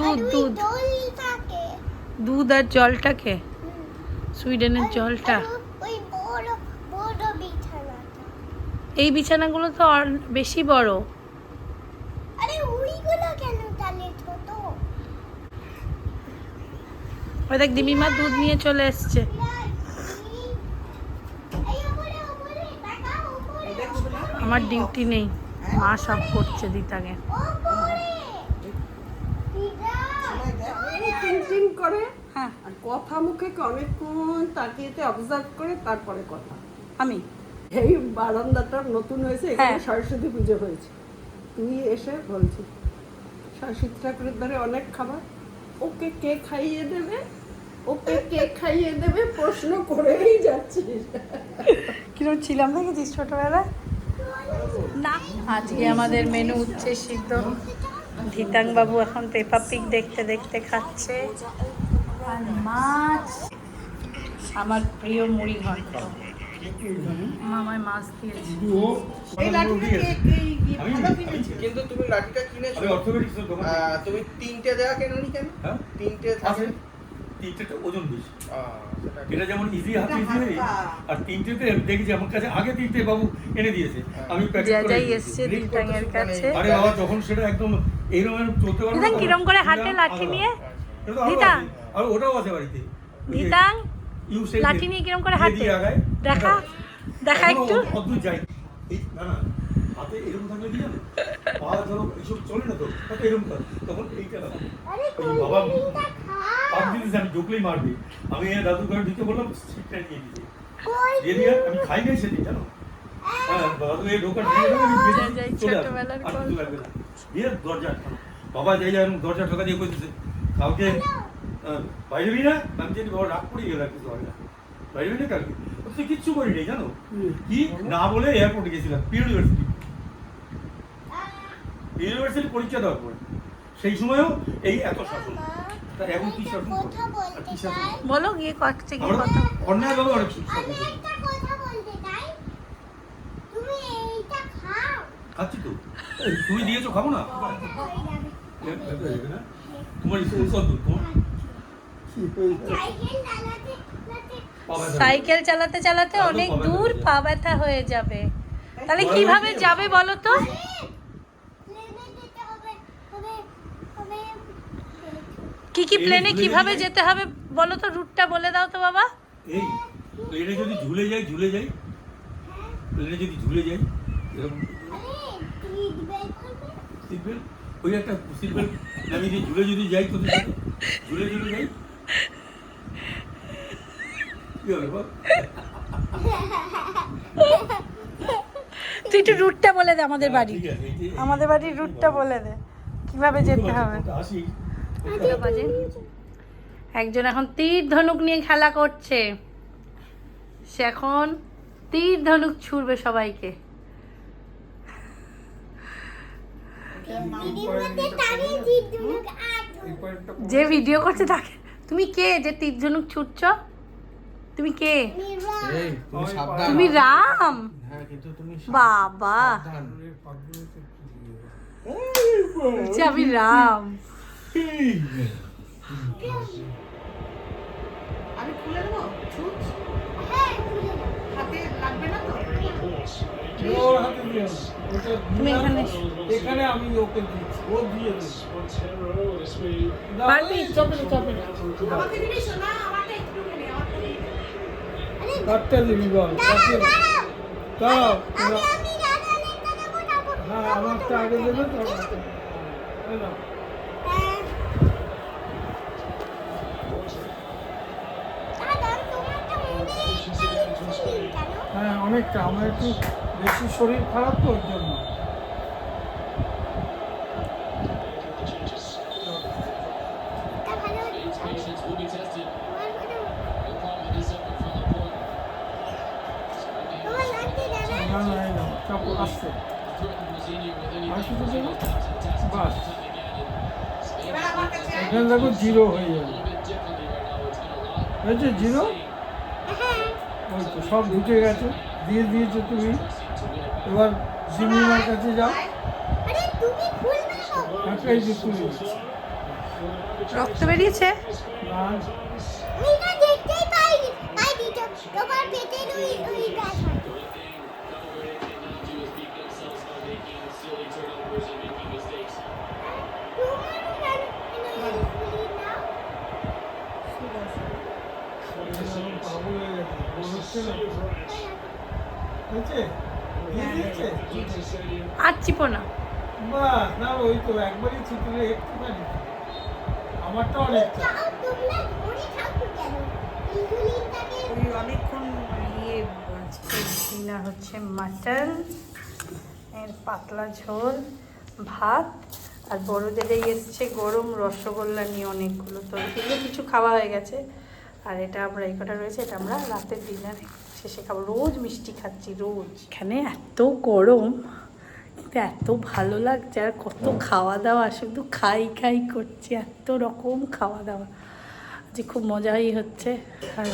দুধ দুধ দুধ আর জলটাকে, সুইডেনের জলটা। এই বিছানাগুলো তো বেশি বড়। ওই দেখ দিমিমা দুধ নিয়ে চলে এসছে। আমার ডিউটি নেই, মা সব করছে দিতাকে। করে হ্যাঁ, আর কথা মুখে অনেকক্ষণ তাকিয়েতে অবজার্ভ করে তারপরে কথা। আমি এই বারান্দাটা নতুন হয়েছে, এখানে সরস্বতী পুজো হয়েছে, তুই এসে বলছি সরস্বতী ঠাকুরের ধারে অনেক খাবার, ওকে কে খাইয়ে দেবে, ওকে কে খাইয়ে দেবে প্রশ্ন করেই যাচ্ছিস। কিরকম ছিলাম দেখেছিস ছোটবেলায় না। আজকে আমাদের মেনু উচ্ছে সিদ্ধ। ধিতাং বাবু এখন পেপা পিগ দেখতে দেখতে খাচ্ছে, আর মাছ, আমার প্রিয় মুড়ি ঘন্ট। মামায় মাছ দিয়েছে। কিন্তু তুমি লাঠিটা কিনেছো, তুমি তিনটে দেওয়া কেননি কেন? তিনটে থাকে, তিনটেতে ওজন বেশি। এটা যেমন ইজি হাতে ইজি, আর তিনটেতে দেখেছি আমার কাছে আগে তিনটে বাবু এনে দিয়েছে, আমি প্যাকেট করে যাই এসছে দিতাংয়ের কাছে। আরে বাবা যখন সেটা একদম এইরকম চলতে পারবে দিতাং কিরম করে হাতে লাঠি নিয়ে, দিতাং আর ওটাও আছে বাড়িতে, দিতাং লাঠি নিয়ে কিরম করে হাতে দেখা দেখা একটু অদ্ভুত যাই। এই না না হাতে এরকম থাকলে কি জানো, পা ধরো এইসব চলে না তো, তাতে এরকম করে তখন এইটা বাবা পাঁচ দিন আমি ঢুকলেই মারবে। আমি দাদু ঘরে ঢুকে বললাম সিটটা নিয়ে দিতে দিয়ে দিয়ে আমি খাই নাই সেদিন জানো। হ্যাঁ দাদু এই ঢোকার চলে লাগবে না দিয়ে দরজা আটকানো। বাবা যাই যায় দরজা ঠোকা দিয়ে কইতেছে কাউকে বাইরে বি না, আমি জানি বাবা রাগ পড়ে গেল কিছু হবে না, বাইরে বি না কালকে তুই কিচ্ছু করি নাই জানো। কি না বলে এয়ারপোর্টে গেছিলাম ইউনিভার্সিটি পরীক্ষা দেওয়ার পরে, সেই সময়ও এই এত শাসন। এখন কি শাসন বলো গিয়ে করছে কি কথা, অন্যায় ভাবে অনেক খাচ্ছি তো, তুমি দিয়েছো খাবো না। তোমার স্কুল কত তোমার? সাইকেল চালাতে চালাতে অনেক দূর পা ব্যথা হয়ে যাবে, তাহলে কিভাবে যাবে বলো তো? কি কি প্লেনে কিভাবে যেতে হবে বলো তো, রুটটা বলে দাও তো বাবা। এই প্লেনে যদি ঝুলে যাই প্লেনে যদি ঝুলে যাই এরকম সিট বেল্ট, ওই একটা সিট বেল্ট আমি ঝুলে যদি যাই তো ঝুলে যাই কি হবে বল? তুই একটু রুটটা বলে দে আমাদের বাড়ি, আমাদের বাড়ির রুটটা বলে দে কিভাবে যেতে হবে। একজন এখন তীর ধনুক নিয়ে খেলা করছে, সে এখন তীর ধনুক ছুড়বে সবাইকে। যে ভিডিও করছে তাকে, তুমি কে যে তীর ধনুক ছুটছ? তুমি কে? তুমি রাম? বাবা আমি রাম। আমি খুলে দেবো হাতে লাগবে না তো? তুমি এখানে এখানে আমি ওকে দিচ্ছি, ও দিয়ে পারবি? আমাকে দিবি সোনা, আমাকে একটু নে, কাটতে দিবি বল, দাঁড়াও হ্যাঁ আমারটা আগে দেবে তো। হ্যাঁ অনেকটা, আমার একটু বেশি শরীর খারাপ তো ওর জন্য। না না এই না কাপড় আসছে আর শুধু দেবো বাস, এখানে দেখো জিরো হয়ে যাবে, হয়েছে জিরো, ওই তো সব ঢুকে গেছে, দিয়ে দিয়েছো তুমি। এবার জিমিমার কাছে যাও, একটাই যে খুলে রক্ত বেরিয়েছে? এটা দেখতেই পাইনি তোমার পেটের ওই ব্যথা আর চিপো না। ওই অনেকক্ষণ ইয়ে ডিনার হচ্ছে মাটন এর পাতলা ঝোল, ভাত, আর বড়দের এই এসছে গরম রসগোল্লা নিয়ে অনেকগুলো, তো এগুলো কিছু খাওয়া হয়ে গেছে। আর এটা আমরা এই কটা রয়েছে, এটা আমরা রাতের ডিনারে শেষে খাবো। রোজ মিষ্টি খাচ্ছি রোজ। এখানে এত গরম কিন্তু এত ভালো লাগছে, আর কত খাওয়া দাওয়া, শুধু খাই খাই করছি, এত রকম খাওয়া দাওয়া, যে খুব মজাই হচ্ছে। আর